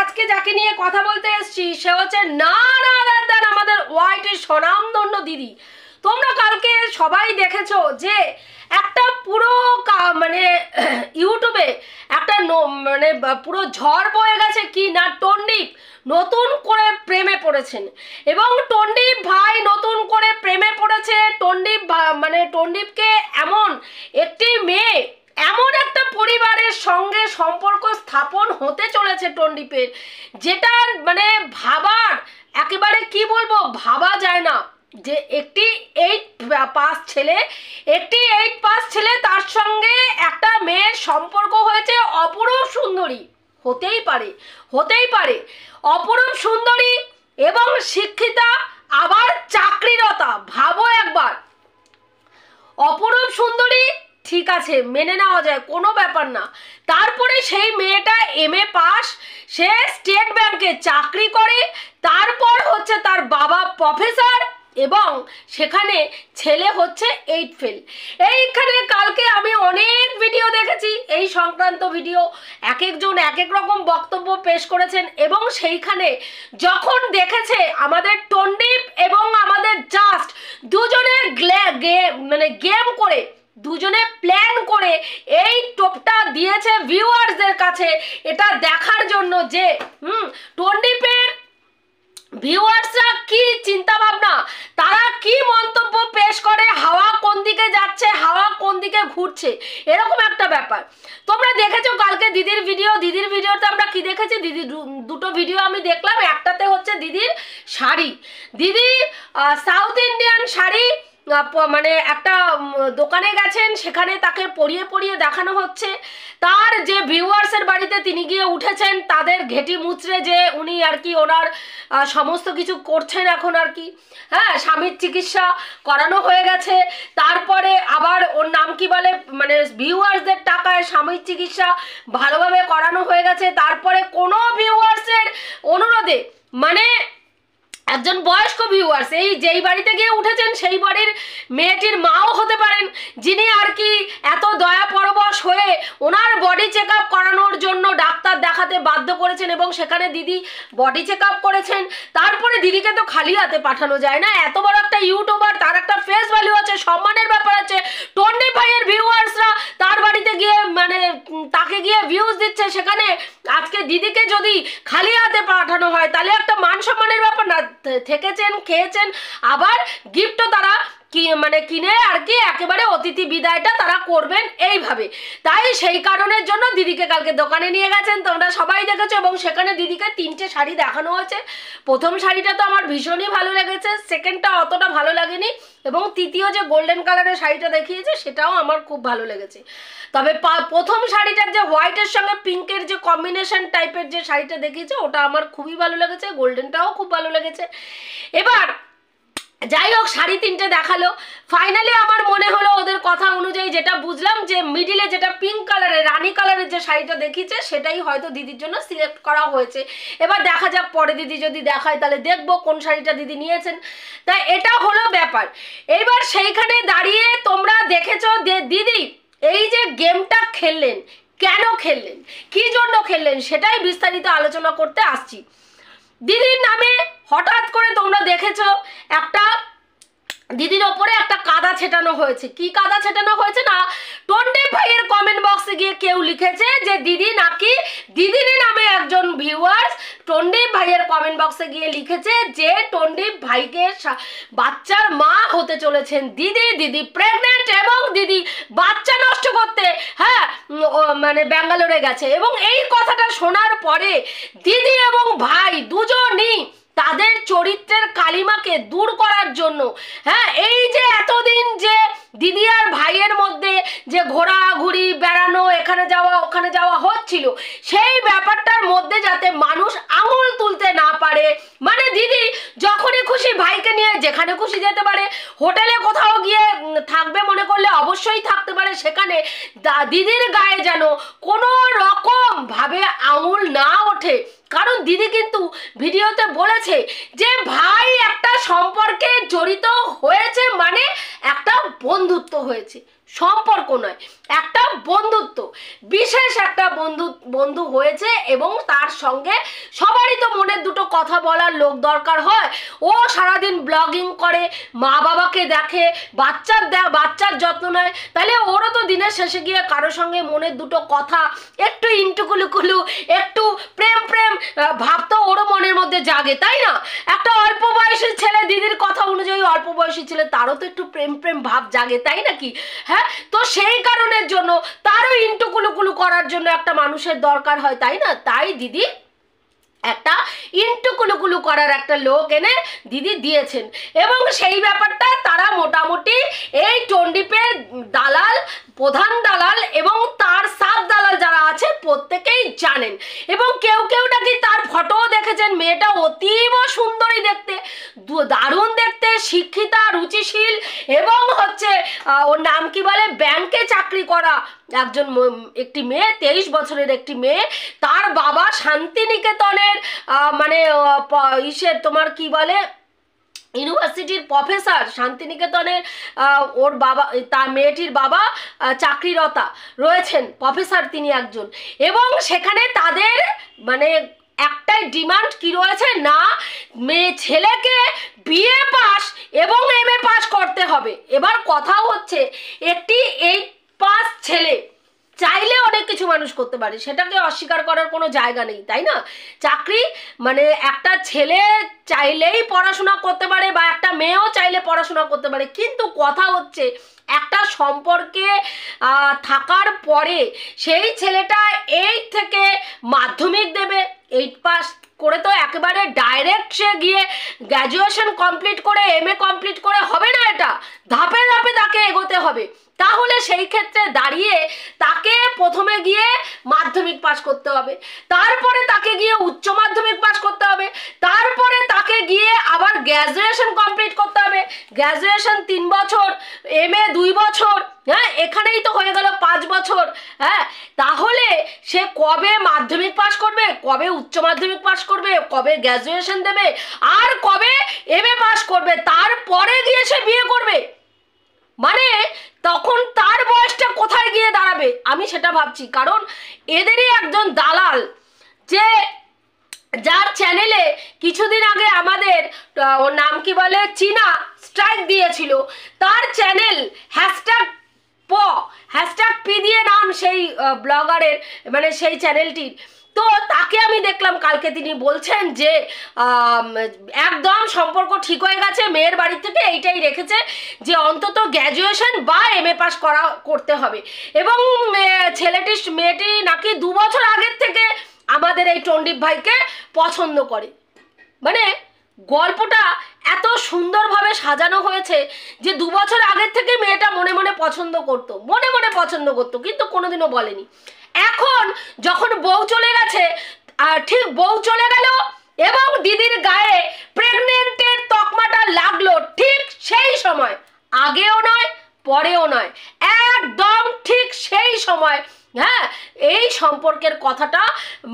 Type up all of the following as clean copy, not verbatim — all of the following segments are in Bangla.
আজকে যাকে নিয়ে কথা বলতে এসেছি সে হচ্ছে না আমাদের ওয়াইটির স্বনামধন্য দিদি। তোমরা কালকে সবাই দেখেছো যে একটা পুরো মানে ইউটিউবে একটা মানে পুরো ঝড় বয়ে গেছে কি না, টন্ডিপ নতুন করে প্রেমে পড়েছেন এবং টন্ডিপ ভাই নতুন করে প্রেমে পড়েছে। টন্ডিপ মানে টন্ডিপকে এমন একটি মেয়ে, এমন একটা পরিবারের সঙ্গে সম্পর্ক স্থাপন হতে চলেছে টন্ডিপের, যেটা মানে ভাবার একেবারে কি বলবো, ভাবা যায় না যে একটি 8 পাস ছেলে তার সঙ্গে একটা মেয়ের সম্পর্ক হয়েছে। অপরূপ সুন্দরী, হতেই পারে অপরূপ সুন্দরী এবং শিক্ষিতা, আবার চাকরিরতা। ভাবো একবার, অপরূপ সুন্দরী ঠিক আছে, মেনে নেওয়া যায়, কোনো ব্যাপার না। তারপরে সেই মেয়েটা MA পাস, সে স্টেট ব্যাংকে চাকরি করে, তারপর হচ্ছে তার বাবা প্রফেসর এবং সেখানে ছেলে হচ্ছে 8 ফেল। এইখানে কালকে আমি অনেক ভিডিও দেখেছি, এই সংক্রান্ত ভিডিও এক একজন এক এক রকম বক্তব্য পেশ করেছেন এবং সেইখানে যখন দেখেছে আমাদের টন্ডিপ এবং আমাদের জাস্ট দুজনে মানে গেম করে, দুজনে প্ল্যান করে এই টোপটা দিয়েছে ভিউয়ার্সদের কাছে, এটা দেখার জন্য যে টন্ডিপের ভিউয়ার্সরা কি চিন্তা ভাবনা, তারা কি মন্তব্য পেশ করে, হাওয়া কোন দিকে যাচ্ছে, হাওয়া কোন দিকে ঘুরছে, এরকম একটা ব্যাপার। তোমরা দেখেছো কালকে দিদির ভিডিওতে আমরা কি দেখেছি, দিদি দুটো ভিডিও আমি দেখলাম। একটাতে হচ্ছে দিদির শাড়ি, দিদি সাউথ ইন্ডিয়ান শাড়ি মানে একটা দোকানে গেছেন, সেখানে তাকে পরিয়ে দেখানো হচ্ছে। তার যে ভিউয়ার্সের বাড়িতে তিনি গিয়ে উঠেছেন, তাদের ঘেটি মুচড়ে যে উনি আর কি ওনার সমস্ত কিছু করছেন এখন আর কি, হ্যাঁ, স্বামীর চিকিৎসা করানো হয়ে গেছে, তারপরে আবার ওর নাম কি বলে, মানে ভিউয়ার্সদের টাকায় স্বামীর চিকিৎসা ভালোভাবে করানো হয়ে গেছে। তারপরে কোনো ভিউয়ার্সের অনুরোধে, মানে একজন বয়স্ক ভিউয়ার্স এই যেই বাড়িতে গিয়ে উঠেছেন সেই বাড়ির মেয়েটির মাও হতে পারেন, যিনি আর কি এত দয়া পরবশ হয়ে ওনার বডি চেক আপ করানোর জন্য ডাক্তার দেখাতে বাধ্য করেছেন এবং সেখানে দিদি বডি চেক আপ করেছেন। তারপরে দিদিকে তো খালি হাতে পাঠানো যায় না, এত বড় একটা ইউটিউবার, তার একটা ফেস ভ্যালু আছে, সম্মানের ব্যাপার আছে। টন্ডিপ ভাইয়ের ভিউয়ার্সরা তার বাড়িতে গিয়ে মানে তাকে গিয়ে ভিউজ দিচ্ছে, সেখানে আজকে দিদিকে যদি খালি হাতে পাঠানো হয় তাহলে একটা মান সম্মানের ব্যাপার না। থেকেছেন, খেয়েছেন, আবার গিফটও তারা মানে কিনে আর কি একেবারে অতিথি বিদায়টা তারা করবেন এইভাবে। তাই সেই কারণের জন্য দিদিকে কালকে দোকানে নিয়ে গেছেন, তোমরা সবাই দেখেছো এবং সেখানে দিদিকে 3টে শাড়ি দেখানো হয়েছে। প্রথম শাড়িটা তো আমার ভীষণই ভালো লেগেছে, সেকেন্ডটা অতটা ভালো লাগেনি এবং তৃতীয় যে গোল্ডেন কালারের শাড়িটা দেখিয়েছে সেটাও আমার খুব ভালো লেগেছে। তবে প্রথম শাড়িটার যে হোয়াইটের সঙ্গে পিঙ্কের যে কম্বিনেশন টাইপের যে শাড়িটা দেখিয়েছে ওটা আমার খুবই ভালো লেগেছে, গোল্ডেনটাও খুব ভালো লেগেছে। এবার যাই হোক, শাড়ি 3টে দেখালো। ফাইনালি আমার মনে হলো ওদের কথা অনুযায়ী যেটা বুঝলাম যে মিডিলে যেটা পিঙ্ক কালারের, রানী কালারের যে শাড়িটা দেখিয়েছে সেটাই হয়তো দিদির জন্য সিলেক্ট করা হয়েছে। এবার দেখা যাক, পরে দিদি যদি দেখায় তাহলে দেখবো কোন শাড়িটা দিদি নিয়েছেন। তাই এটা হলো ব্যাপার। এইবার সেইখানে দাঁড়িয়ে তোমরা দেখেছো যে দিদি এই যে গেমটা খেললেন, কেন খেললেন, কি জন্য খেললেন, সেটাই বিস্তারিত আলোচনা করতে আসছি। দিদির নামে হঠাৎ করে তোমরা দেখেছো একটা দিদির ওপরে একটা কাদা ছেটানো হয়েছে। কি কাদা ছেটানো হয়েছে না, টন্ডিপ ভাইয়ের কমেন্ট বক্সে গিয়ে কেউ লিখেছে যে দিদি নাকি, দিদির নামে একজন ভিউয়ার্স টন্ডিপ ভাইয়ের কমেন্ট বক্সে গিয়ে লিখেছে যে টন্ডিপ ভাইকে বাচ্চার মা হতে চলেছেন দিদি, দিদি প্রেগনেন্ট এবং দিদি বাচ্চা নষ্ট করতে হ্যাঁ মানে ব্যাঙ্গালোরে গেছে। এবং এই কথাটা শোনার পরে দিদি এবং ভাই দুজনই তাদের চরিত্রের কালিমাকে দূর করার জন্য, হ্যাঁ, এই যে এতদিন যে দিদি আর ভাইয়ের মধ্যে যে ঘোরাঘুরি বেড়ানো, এখানে যাওয়া ওখানে যাওয়া হচ্ছিল, সেই ব্যাপারটার মধ্যে যাতে মানুষ আঙুল তুলতে না পারে, মানে দিদি যখনই খুশি ভাইকে নিয়ে যেখানে খুশি যেতে পারে, হোটেলে কোথাও গিয়ে থাকবে মনে করলে অবশ্যই থাকতে পারে, সেখানে দিদির গায়ে যেন কোনো রকম ভাবে আঙুল না ওঠে। কারণ দিদি কিন্তু ভিডিওতে বলেছে যে ভাই একটা সম্পর্কে জড়িত হয়েছে মানে একটা বন্ধুত্ব হয়েছে, সম্পর্ক নয়, একটা বন্ধুত্ব, বিশেষ একটা বন্ধু হয়েছে এবং তার সঙ্গে সবারই তো মনের দুটো কথা বলার লোক দরকার হয়। ও সারাদিন ব্লগিং করে, মা বাবাকে দেখে, বাচ্চার যত্ন নেয়, তাহলে ওরও তো দিনের শেষে গিয়ে কারোর সঙ্গে মনের দুটো কথা, একটু ইন্টুকুলুকুলু, একটু প্রেম প্রেম ভাব তো ওরও মনের মধ্যে জাগে, তাই না? একটা অল্প বয়সী ছেলে, দিদির কথা অনুযায়ী অল্প বয়সী ছেলে, তারও তো একটু প্রেম প্রেম ভাব জাগে, তাই নাকি? হ্যাঁ, তো সেই কারণের জন্য তারও ইন্টুকুলুকুলু করার জন্য একটা মানুষের দরকার হয়, তাই না? তাই দিদি একটা ইন্টুকুলুকুলু করার একটা লোক এনে দিদি দিয়েছেন এবং সেই ব্যাপারটা তারা মোটামুটি এই টন্ডিপের দালাল, প্রধান দালাল এবং তার সাব দালাল যারা আছে প্রত্যেকেই জানেন এবং কেউ কেউ নাকি তার ফটোও দেখেছেন। মেয়েটা অতীব সুন্দরী দেখতে, দারুণ দেখতে, শিক্ষিতা, রুচিশীল এবং হচ্ছে ওর নাম কি বলে, ব্যাংকে চাকরি করা একটি মেয়ে, 23 বছরের একটি মেয়ে। তার বাবা শান্তিনিকেতনের মানে তোমার কি বলে, ইউনিভার্সিটির প্রফেসর, শান্তিনিকেতনের ওর বাবা, তার মেয়েটির বাবা চাকরিরতা রয়েছেন, প্রফেসর তিনি একজন। এবং সেখানে তাদের মানে একটাই ডিমান্ড কি রয়েছে না, মেয়ে ছেলেকে বিএ পাস এবং এমএ পাস করতে হবে। এবার কথা হচ্ছে, একটি 8 পাস ছেলে চাইলে অনেক কিছু মানুষ করতে পারে, সেটাকে অস্বীকার করার কোনো জায়গা নেই, তাই না? চাকরি মানে একটা ছেলে চাইলেই পড়াশোনা করতে পারে বা একটা মেয়েও চাইলে পড়াশোনা করতে পারে, কিন্তু কথা হচ্ছে একটা সম্পর্কে থাকার পরে সেই ছেলেটা 8 থেকে মাধ্যমিক দেবে, 8 পাস করে তো একেবারে ডাইরেক্ট সে গিয়ে গ্র্যাজুয়েশন কমপ্লিট করে এমএ কমপ্লিট করে হবে না, এটা ধাপে ধাপে তাকে এগোতে হবে। তাহলে সেই ক্ষেত্রে দাঁড়িয়ে তাকে প্রথমে গিয়ে মাধ্যমিক পাস করতে হবে, তারপরে তাকে গিয়ে উচ্চ মাধ্যমিক পাস করতে হবে, তারপরে তাকে গিয়ে আবার গ্র্যাজুয়েশন কমপ্লিট করতে হবে, গ্র্যাজুয়েশন 3 বছর, এমএ 2 বছর, হ্যাঁ এখানেই তো হয়ে গেল 5 বছর। হ্যাঁ, তাহলে সে কবে মাধ্যমিক পাস করবে, কবে উচ্চ মাধ্যমিক পাস করবে, কবে গ্র্যাজুয়েশন দেবে, আর কবে এমএ পাস করবে, তারপরে গিয়ে সে বিয়ে করবে? মানে তখন তার বয়সটা কোথায় গিয়ে দাঁড়াবে আমি সেটা ভাবছি। কারণ এদেরই একজন দালাল, যে যার চ্যানেলে কিছুদিন আগে আমাদের ওর নাম কি বলে, চীনা স্ট্রাইক দিয়েছিল, তার চ্যানেল #P দিয়ে নাম সেই ব্লগারের, মানে সেই চ্যানেলটির। তো তাকে আমি দেখলাম কালকে তিনি বলছেন যে একদম সম্পর্ক ঠিক হয়ে গেছে, মেয়ের বাড়ি থেকে এইটাই রেখেছে যে অন্তত গ্র্যাজুয়েশন বা এমএ পাস করতে হবে এবং মেয়েটি নাকি 2 বছর আগের থেকে আমাদের এই টন্ডিপ ভাইকে পছন্দ করে। মানে গল্পটা এত সুন্দরভাবে সাজানো হয়েছে যে 2 বছর আগের থেকে মেয়েটা মনে মনে পছন্দ করতো, কিন্তু কোনোদিনও বলেনি। এখন যখন বউ চলে গেছে, ঠিক বউ চলে গেল এবং দিদির গায়ে প্রেগনেন্টের তকমাটা লাগলো, ঠিক সেই সময়, আগেও নয় পরেও নয়, একদম ঠিক সেই সময় হ্যাঁ এই সম্পর্কের কথাটা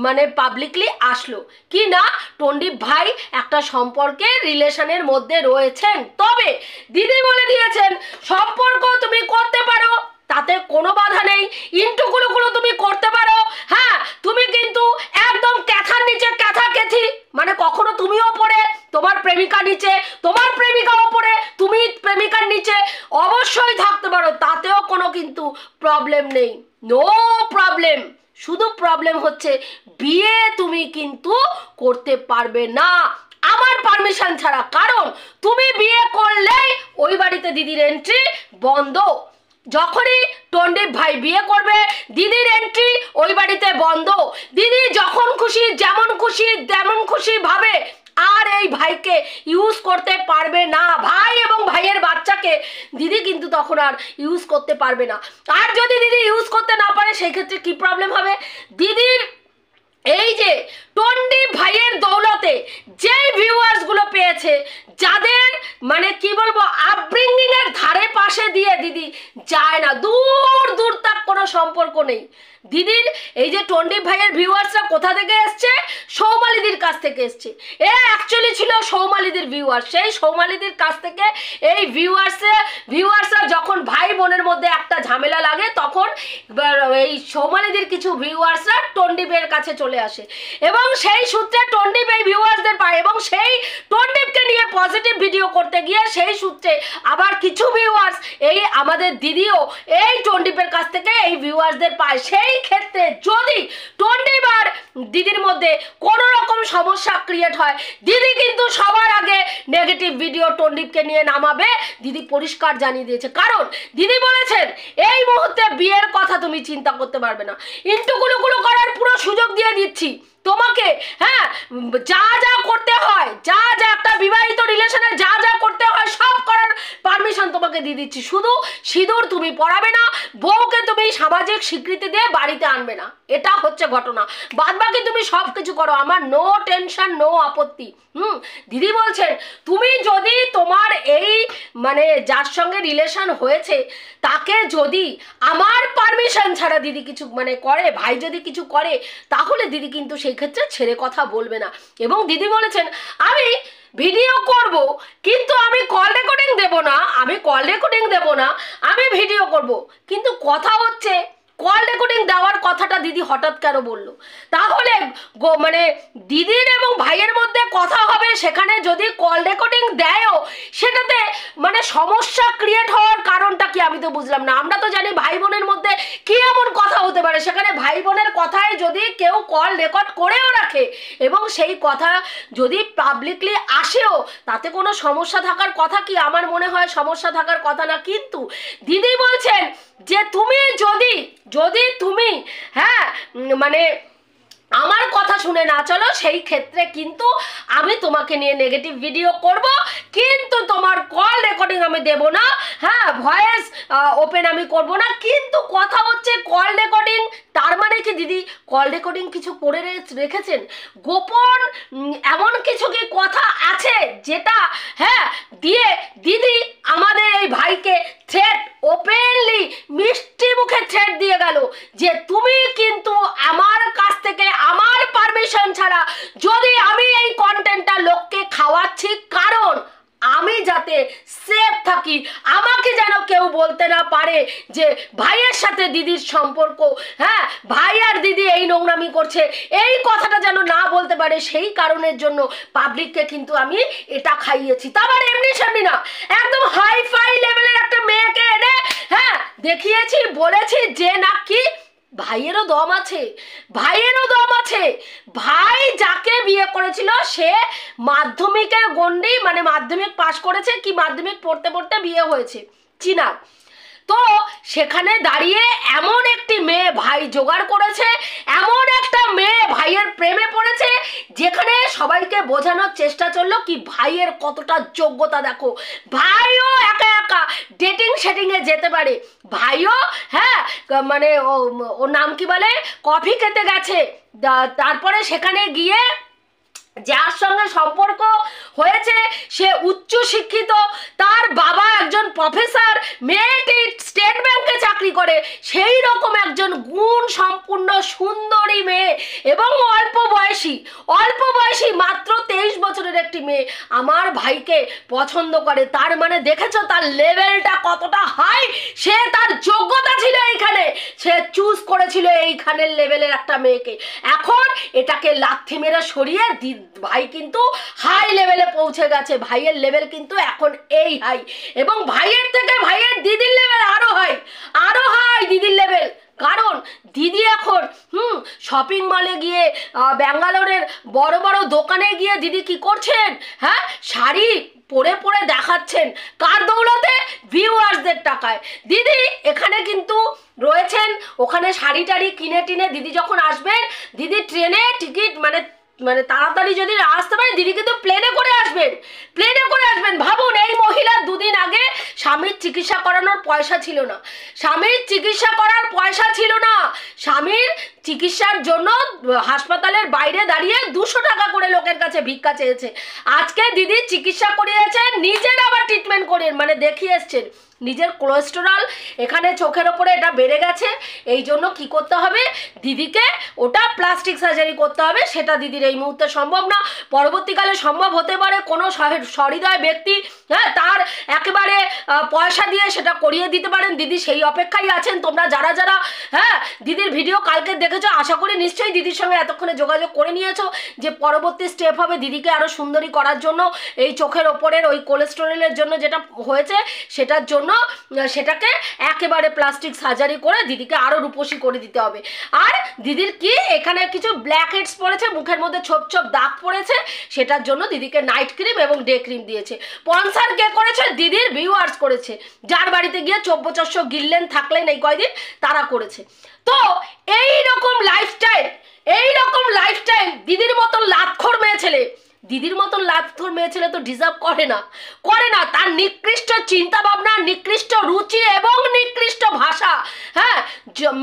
মানে পাবলিকলি আসলো কি না, টন্ডিপ ভাই একটা সম্পর্কের রিলেশনের মধ্যে রয়েছেন। তবে দিদি বলে দিয়েছেন সম্পর্ক তুমি করতে পারো, তাতে কোনো বাধা নেই, ইন্টুকুলো তুমি করতে পারো। হ্যাঁ, তুমি কিন্তু একদম ক্যাথার নিচে ক্যাথা কেথি, মানে কখনো তুমিও ওপরে, তোমার প্রেমিকা নিচে, তোমার প্রেমিকা ওপরে, তুমি প্রেমিকার নিচে অবশ্যই থাকতে পারো, তাতেও কোনো কিন্তু প্রবলেম নেই, নো প্রবলেম। শুধু প্রবলেম হচ্ছে বিয়ে তুমি কিন্তু করতে পারবে না আমার পারমিশন ছাড়া, কারণ তুমি বিয়ে করলেই ওই বাড়িতে দিদির এন্ট্রি বন্ধ। যখনই টন্ডিপ ভাই বিয়ে করবে দিদির এন্ট্রি ওই বাড়িতে বন্ধ। দিদি যখন খুশি, যেমন খুশি, তেমন খুশি ভাবে আর এই ভাইকে ইউজ করতে পারবে না, ভাই এবং ভাইয়ের বাচ্চাকে দিদি কিন্তু তখন আর ইউজ করতে পারবে না। আর যদি দিদি ইউজ করতে না পারে সেই ক্ষেত্রে কি প্রবলেম হবে, দিদির এই যে টন্ডি ভাইয়ের দৌলতে যেই ভিউয়ার্সগুলো পেয়েছে, যাদের মানে কি বলবো আপব্রিঙ্গিং এর ধারে পাশে দিয়ে দিদি যায় না, দূর দূর তার কোনো সম্পর্ক নেই। দিদির এই যে টন্ডি ভাইয়ের ভিউয়ার্সরা কোথা থেকে এসছে? সৌমালিদির কাছ থেকে এসছে। এ অ্যাকচুয়ালি ছিল সৌমালিদির ভিউয়ার্স। সেই সৌমালিদির কাছ থেকে এই ভিউয়ার্সরা যখন ভাই বোনের মধ্যে একটা ঝামেলা লাগে, তখন এই সৌমালিদির কিছু ভিউয়ার্সরা টন্ডিপের কাছে চলে আসে এবং সেই সূত্রে টন্ডিপ এই ভিউয়ার্সদের পায় এবং সেই টন্ডিপকে নিয়ে পজিটিভ ভিডিও করতে গিয়ে সেই সূত্রে আবার কিছু ভিউয়ার্স এই আমাদের দিদিও এই টন্ডিপের কাছ থেকে এই ভিউয়ার্সদের পায়। সেই ক্ষেত্রে যদি টন্ডিপ আর দিদির মধ্যে কোনো রকম সমস্যা ক্রিয়েট হয়, দিদি কিন্তু সবার আগে নেগেটিভ ভিডিও টন্ডিপকে নিয়ে নামাবে। দিদি পরিষ্কার জানিয়ে দিয়েছে, কারণ দিদি বলেছেন এই মুহূর্তে বিয়ের কথা তুমি চিন্তা করতে পারবে না, ইন্টুকুলুকুলু করার পুরো সুযোগ দিয়ে দিচ্ছি তোমাকে। হ্যাঁ, যা যা করতে হয়, যা যা একটা বিবাহিত রিলেশনে যা যা করতে হয় সব করার পারমিশন তোমাকে দিয়ে দিচ্ছি। শুধু সিঁদুর তুমি পরাবে না, বউকে তুমি সামাজিক স্বীকৃতি দিয়ে বাড়িতে আনবে না, এটা হচ্ছে ঘটনা। বাদ বাকি তুমি সব কিছু করো, আমার নো টেনশন, নো আপত্তি। দিদি বলছেন তুমি যদি তোমার এই মানে যার সঙ্গে রিলেশন হয়েছে তাকে যদি আমার পারমিশন ছাড়া দিদি কিছু মানে করে, ভাই যদি কিছু করে, তাহলে দিদি কিন্তু সেই ক্ষেত্রে ছেড়ে কথা বলবে না। এবং দিদি বলেছেন আমি ভিডিও করব, কিন্তু আমি কল রেকর্ডিং দেব না, আমি ভিডিও করব। কিন্তু কথা হচ্ছে কল রেকর্ডিং দেওয়ার কথাটা দিদি হঠাৎ কেন বললো? তাহলে মানে দিদির এবং ভাইয়ের মধ্যে কথা হবে, সেখানে যদি কল রেকর্ডিং দেয়ও সেটাতে মানে সমস্যা ক্রিয়েট হওয়ার কারণটা কি আমি তো বুঝলাম না। আমরা তো জানি ভাই বোনের মধ্যে কি এমন কথা হতে পারে, সেখানে ভাই বোনের কথায় যদি কেউ কল রেকর্ড করেও রাখে এবং সেই কথা যদি পাবলিকলি আসেও, তাতে কোনো সমস্যা থাকার কথা কি? আমার মনে হয় সমস্যা থাকার কথা না। কিন্তু দিদি বলছেন যে তুমি যদি তুমি হ্যাঁ মানে আমার কথা শুনে না চলো, সেই ক্ষেত্রে কিন্তু আমি তোমাকে নিয়ে নেগেটিভ ভিডিও করব, কিন্তু তোমার কল রেকর্ডিং আমি দেব না, হ্যাঁ ভয়েস ওপেন আমি করব না। কিন্তু কথা হচ্ছে কল রেকর্ডিং, তার মানে কি দিদি কল রেকর্ডিং কিছু করে রেখেছেন? গোপন এমন কিছু কি কথা আছে যেটা হ্যাঁ দিয়ে দিদি আমাদের এই ভাইকে থ্রেট, ওপেনলি মিষ্টি মুখে থ্রেট দিয়ে গেল যে তুমি কিন্তু আমার কাছ থেকে আমার পারমিশন ছাড়া যদি আমি এই কন্টেন্টটা লোককে খাওয়াচ্ছি, কারণ আমি যাতে সেফ থাকি, আমাকে যেন কেউ বলতে না পারে যে ভাইয়ের সাথে দিদির সম্পর্ক, হ্যাঁ ভাই আর দিদি এই নোংরামি করছে, এই কথাটা যেন না বলতে পারে, সেই কারণের জন্য পাবলিককে কিন্তু আমি এটা খাইয়েছি। তারপর এমনি সামনি না, একদম হাই ফাই লেভেলের একটা মেয়েকে এনে হ্যাঁ দেখিয়েছি, বলেছি যে নাকি ভাইয়েরও দম আছে, ভাই যাকে বিয়ে করেছিল সে মাধ্যমিকের গণ্ডি মানে মাধ্যমিক পাশ করেছে কি মাধ্যমিক পড়তে পড়তে বিয়ে হয়েছে চিনা। তো সেখানে দাঁড়িয়ে এমন একটি মেয়ে ভাই জোগাড় করেছে, এমন একটা মেয়ে ভাইয়ের প্রেমে পড়েছে, যেখানে সবাইকে বোঝানোর চেষ্টা চললো কি ভাইয়ের কতটা যোগ্যতা দেখো, ভাইও একা একা ডেটিং সেটিংয়ে যেতে পারে, ভাইও হ্যাঁ মানে ও নাম কি বলে কফি খেতে গেছে, তারপরে সেখানে গিয়ে যার সঙ্গে সম্পর্ক হয়েছে সে উচ্চ শিক্ষিত, তার বাবা একজন প্রফেসর, মেয়েটি স্টেট ব্যাংকে চাকরি করে, সেই রকম একজন গুণ সম্পূর্ণ সুন্দরী মেয়ে এবং অল্প বয়সী মাত্র 23 বছরের একটি মেয়ে আমার ভাইকে পছন্দ করে। তার মানে দেখেছো তার লেভেলটা কতটা হাই, সে তার যোগ্যতা ছিল এইখানে, সে চুজ করেছিল এইখানের লেভেলের একটা মেয়েকে। এখন এটাকে লাথি মেরে সরিয়ে ভাই কিন্তু হাই লেভেলে পৌঁছে গেছে, ভাইয়ের লেভেল কিন্তু এখন এই হাই, এবং ভাইয়ের থেকে ভাইয়ের দিদির লেভেল আরো হাই দিদির লেভেল। কারণ দিদি এখন শপিং মলে গিয়ে ব্যাঙ্গালোরের বড় বড় দোকানে গিয়ে দিদি কি করছেন, হ্যাঁ শাড়ি পরে পরে দেখাচ্ছেন, কার দৌলতে? ভিউয়ার্সদের টাকায়। দিদি এখানে কিন্তু রয়েছেন, ওখানে শাড়ি টাড়ি কিনে টিনে দিদি যখন আসবেন, দিদি ট্রেনে টিকিট মানে মানে তাড়াতাড়ি যদি আসতে পারে দিদি কিন্তু প্লেনে করে আসবেন, প্লেনে করে আসবেন। ভাবুন এই মহিলার দুদিন আগে স্বামীর চিকিৎসা করানোর পয়সা ছিল না, স্বামীর চিকিৎসা করার পয়সা ছিল না, স্বামীর চিকিৎসার জন্য হাসপাতালের বাইরে দাঁড়িয়ে 200 টাকা করে লোকের কাছে ভিক্ষা চেয়েছে। আজকে দিদি চিকিৎসা করিয়েছেন, নিজের আবার ট্রিটমেন্ট করেন, মানে দেখিয়ে এসছেন নিজের কোলেস্টেরল এখানে চোখের ওপরে এটা বেড়ে গেছে, এই জন্য কী করতে হবে দিদিকে, ওটা প্লাস্টিক সার্জারি করতে হবে। সেটা দিদির এই মুহূর্তে সম্ভব না, পরবর্তীকালে সম্ভব হতে পারে কোনো সহৃদয় ব্যক্তি, হ্যাঁ, তার একেবারে পয়সা দিয়ে সেটা করিয়ে দিতে পারেন। দিদি সেই অপেক্ষায় আছেন। তোমরা যারা যারা হ্যাঁ দিদির ভিডিও কালকে দেখেছো, আশা করি নিশ্চয়ই দিদির সঙ্গে এতক্ষণে যোগাযোগ করে নিয়েছো যে পরবর্তী স্টেপ হবে দিদিকে আরও সুন্দরী করার জন্য, এই চোখের ওপরের ওই কোলেস্টেরলের জন্য যেটা হয়েছে সেটার জন্য সেটাকে একেবারে প্লাস্টিক সার্জারি করে দিদিকে আরো রূপসী করে দিতে হবে। আর দিদির কি এখানে কিছু ব্ল্যাক হেডস পড়েছে, মুখের মধ্যে ছোপ ছোপ দাগ পড়েছে, সেটার জন্য দিদিকে নাইট ক্রিম এবং ডে ক্রিম দিয়েছে। স্পন্সর কে করেছে? দিদির ভিউয়ার্স করেছে, যার বাড়িতে গিয়ে চব্বচস্য গিললেন থাকলেন এই কয়দিন, তারা করেছে। তো এই রকম লাইফস্টাইল দিদির মতন লাতখোর মেয়ে ছেলে, দিদির মতন লাতখোর মেয়ে ছেলে তো ডিজার্ভ করে না। তার নিকৃষ্ট চিন্তা ভাবনা, নিকৃষ্ট রুচি এবং নিকৃষ্ট ভাষা, হ্যাঁ,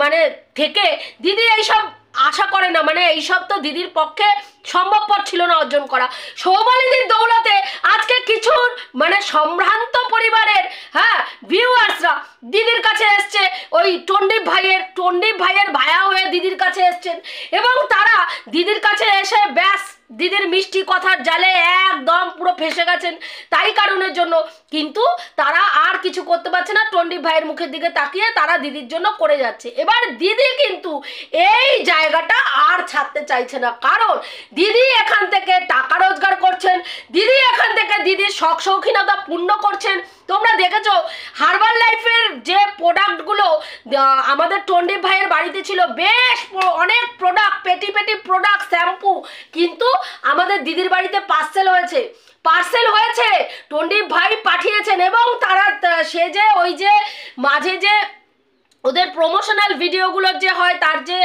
মানে থেকে দিদি এইসব আশা করে না, মানে এইসব তো দিদির পক্ষে সম্ভবপর ছিল না অর্জন করা। সৌমালিনীর দৌলতে আজকে কিছু মানে সম্ভ্রান্ত পরিবারের হ্যাঁ ভিউয়ার্সরা দিদির কাছে এসছে, ওই টন্ডিপ ভাইয়ের ভায়া হয়ে দিদির কাছে এসছেন, এবং তারা দিদির কাছে এসে ব্যাস দিদির মিষ্টি কথার জালে একদম পুরো ফেসে গেছেন তাই কারণের জন্য। কিন্তু তারা আর কিছু করতে পারছে না, টন্ডিপ ভাইয়ের মুখের দিকে তাকিয়ে তারা দিদির জন্য করে যাচ্ছে। এবার দিদি কিন্তু এই জায়গাটা আর ছাড়তে চাইছে না, কারণ দিদি এখান থেকে টাকা রোজগার করছেন, দিদি এখান থেকে দিদির শখ শৌখিনতা পূর্ণ করছেন। তোমরা দেখেছো হার্বাল লাইফের যে প্রোডাক্টগুলো আমাদের টন্ডিপ ভাইয়ের বাড়িতে ছিল, বেশ অনেক প্রোডাক্ট, পেটি প্রোডাক্ট, শ্যাম্পু, কিন্তু আমাদের দিদির বাড়িতে পার্সেল হয়েছে, টন্ডিপ ভাই পাঠিয়েছেন। এবং তারা সে যে ওই যে মাঝে যে ওদের প্রমোশনাল ভিডিওগুলোর যে হয়, তার যে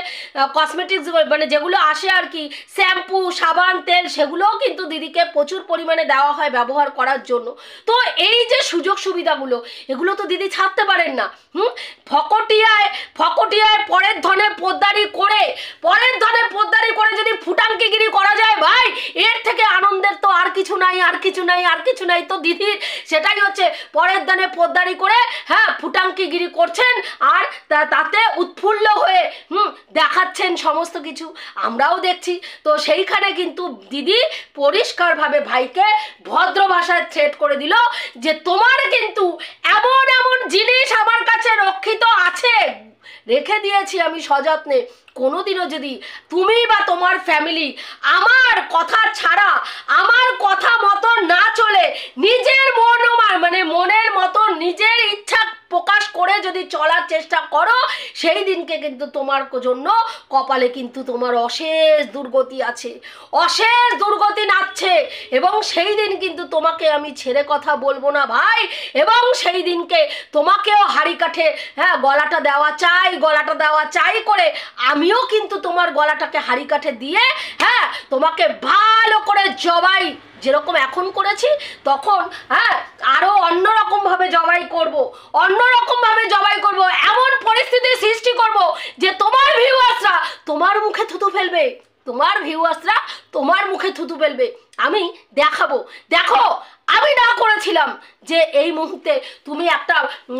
কসমেটিক্স মানে যেগুলো আসে আর কি, শ্যাম্পু, সাবান, তেল, সেগুলোও কিন্তু দিদিকে প্রচুর পরিমাণে দেওয়া হয় ব্যবহার করার জন্য। তো এই যে সুযোগ সুবিধাগুলো, এগুলো তো দিদি ছাড়তে পারেন না। ফকটিয়ায় পরের ধনে পোদ্দারি করে যদি ফুটাঙ্কিগিরি করা যায় ভাই, এর থেকে আনন্দের তো আর কিছু নাই। তো দিদির সেটাই হচ্ছে, পরের ধনে পোদ্দারি করে হ্যাঁ ফুটাঙ্কিগিরি করছেন, আর তাতে উৎফুল্ল হয়ে দেখাচ্ছেন সমস্ত কিছু, আমরাও দেখছি। তো সেইখানে কিন্তু দিদি পরিষ্কারভাবে ভাইকে ভদ্র ভাষায় থ্রেট করে দিল যে তোমার কিন্তু এমন জিনিস আমার কাছে রক্ষিত আছে, রেখে দিয়েছি আমি সযত্নে, কোনোদিনও যদি তুমি বা তোমার ফ্যামিলি আমার কথা ছাড়া, আমার কথা মতো না চলে, নিজের মনের মতো নিজের ইচ্ছা প্রকাশ করে যদি চলার চেষ্টা করো, সেই দিনকে কিন্তু তোমার জন্য কপালে কিন্তু তোমার অশেষ দুর্গতি আছে, অশেষ দুর্গতি নাচছে। এবং সেই দিন কিন্তু তোমাকে আমি ছেড়ে কথা বলবো না ভাই, এবং সেই দিনকে তোমাকেও হাড়ি কাঠে হ্যাঁ গলাটা দেওয়া চাই করে আমিও কিন্তু তোমার গলাটাকে হাড়ি কাঠে দিয়ে হ্যাঁ তোমাকে ভালো করে জবাই, যেরকম এখন করেছি তখন হ্যাঁ আরো অন্যরকমভাবে জবাই করব, এমন পরিস্থিতি সৃষ্টি করব যে তোমার ভিউয়ার্সরা তোমার মুখে থুতু ফেলবে, আমি দেখাবো। দেখো আমি না করেছিলাম যে এই মুহূর্তে তুমি একটা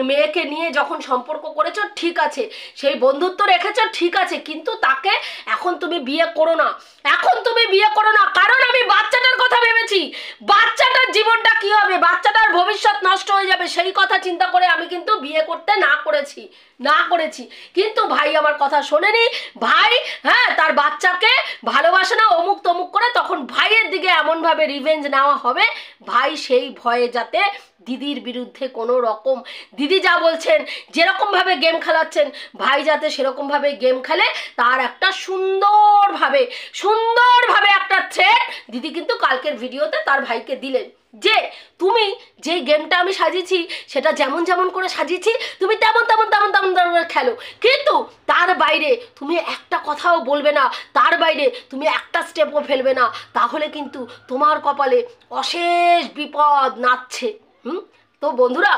মেয়েকে নিয়ে যখন সম্পর্ক করেছো ঠিক আছে, সেই বন্ধুত্ব রেখেছো ঠিক আছে, কিন্তু তাকে এখন তুমি বিয়ে করো না, কারণ আমি বাচ্চাটার কথা ভেবেছি, বাচ্চাটার জীবনটা কি হবে, বাচ্চাটার ভবিষ্যৎ নষ্ট হয়ে যাবে, সেই কথা চিন্তা করে আমি কিন্তু বিয়ে করতে না করেছি। কিন্তু ভাই আমার কথা শোনেনি, ভাই হ্যাঁ তার বাচ্চাকে ভালোবাসে না, অমুক তমুক করে, তখন ভাইয়ের দিকে এমনভাবে রিভেঞ্জ নেওয়া হবে, ভাই সেই ভয়ে যাতে দিদির বিরুদ্ধে কোনো রকম, দিদি যা বলছেন যেরকমভাবে গেম খেলাচ্ছেন, ভাই যাতে সেরকমভাবে গেম খেলে, তার একটা সুন্দরভাবে সুন্দরভাবে একটা থ্রেড দিদি কিন্তু কালকের ভিডিওতে তার ভাইকে দিলেন যে তুমি যে গেমটা আমি সাজিয়েছি সেটা যেমন যেমন করে সাজিয়েছি তুমি তেমন তেমন তেমন তেমন তেমন খেলো, কিন্তু তার বাইরে তুমি একটা কথাও বলবে না, তার বাইরে তুমি একটা স্টেপও ফেলবে না, তাহলে কিন্তু তোমার কপালে অশেষ বিপদ নাচছে। তো বন্ধুরা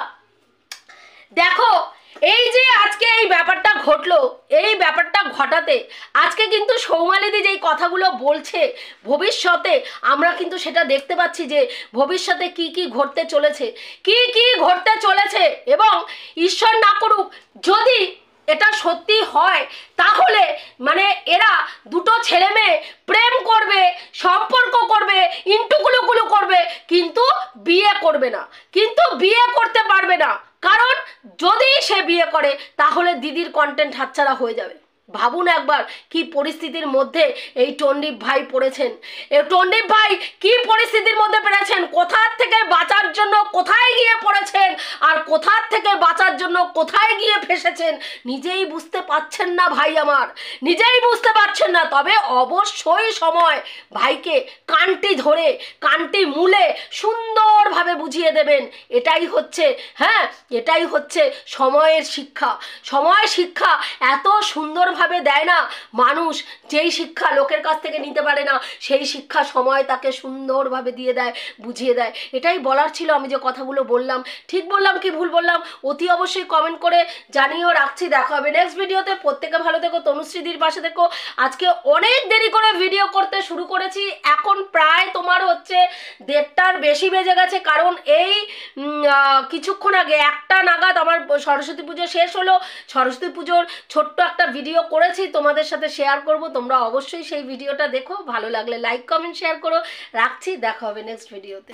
দেখো, এই যে আজকে এই ব্যাপারটা ঘটলো, এই ব্যাপারটা ঘটাতে আজকে কিন্তু সৌমালিদি যেই কথাগুলো বলছে ভবিষ্যতে আমরা কিন্তু সেটা দেখতে পাচ্ছি যে ভবিষ্যতে কি কি ঘটতে চলেছে, কি কি ঘটতে চলেছে। এবং ঈশ্বর না করুক যদি এটা সত্যি হয় তাহলে মানে এরা দুটো ছেলে মেয়ে প্রেম করবে, সম্পর্ক করবে, ইন্টুকুলুকুলু করবে, কিন্তু বিয়ে করবে না, কিন্তু বিয়ে করতে পারবে না। কারণ যদি সে বিয়ে করে তাহলে দিদির কন্টেন্ট হাতছাড়া হয়ে যাবে। ভাবুন একবার কি পরিস্থিতির মধ্যে এই টন্ডিপ ভাই পড়েছেন, এই টন্ডিপ ভাই কি পরিস্থিতির মধ্যে পড়েছেন, কোথার থেকে বাঁচার জন্য কোথায় গিয়ে পড়েছেন, আর কোথার থেকে বাঁচার জন্য কোথায় গিয়ে ফেসেছেন নিজেই বুঝতে পারছেন না ভাই আমার, নিজেই বুঝতে পারছেন না। তবে অবশ্যই সময় ভাইকে কানটি ধরে কানটি মূলে সুন্দরভাবে বুঝিয়ে দেবেন। এটাই হচ্ছে এটাই হচ্ছে সময়ের শিক্ষা। সময় শিক্ষা এত সুন্দরভাবে দেয় না মানুষ, যেই শিক্ষা লোকের কাছ থেকে নিতে পারে না সেই শিক্ষা সময় তাকে সুন্দরভাবে দিয়ে দেয়, বুঝিয়ে দেয়। এটাই বলার ছিল। আমি যে কথাগুলো বললাম ঠিক বললাম কি ভুল বললাম অতি অবশ্যই কমেন্ট করে জানিয়েও রাখছি। দেখা হবে নেক্সট ভিডিওতে। প্রত্যেকে ভালো থেকো, তনুশ্রীদির পাশে থেকো। আজকে অনেক দেরি করে ভিডিও করতে শুরু করেছি, এখন প্রায় তোমার হচ্ছে 1:30টার বেশি বেজে গেছে, কারণ এই কিছুক্ষণ আগে 1টা নাগাদ আমার সরস্বতী পুজো শেষ হলো। সরস্বতী পুজোর ছোট্ট একটা ভিডিও করেছি, তোমাদের সাথে শেয়ার করব, তোমরা অবশ্যই সেই ভিডিওটা দেখো। ভালো লাগলে লাইক কমেন্ট শেয়ার করো। রাখছি, দেখা হবে নেক্সট ভিডিওতে।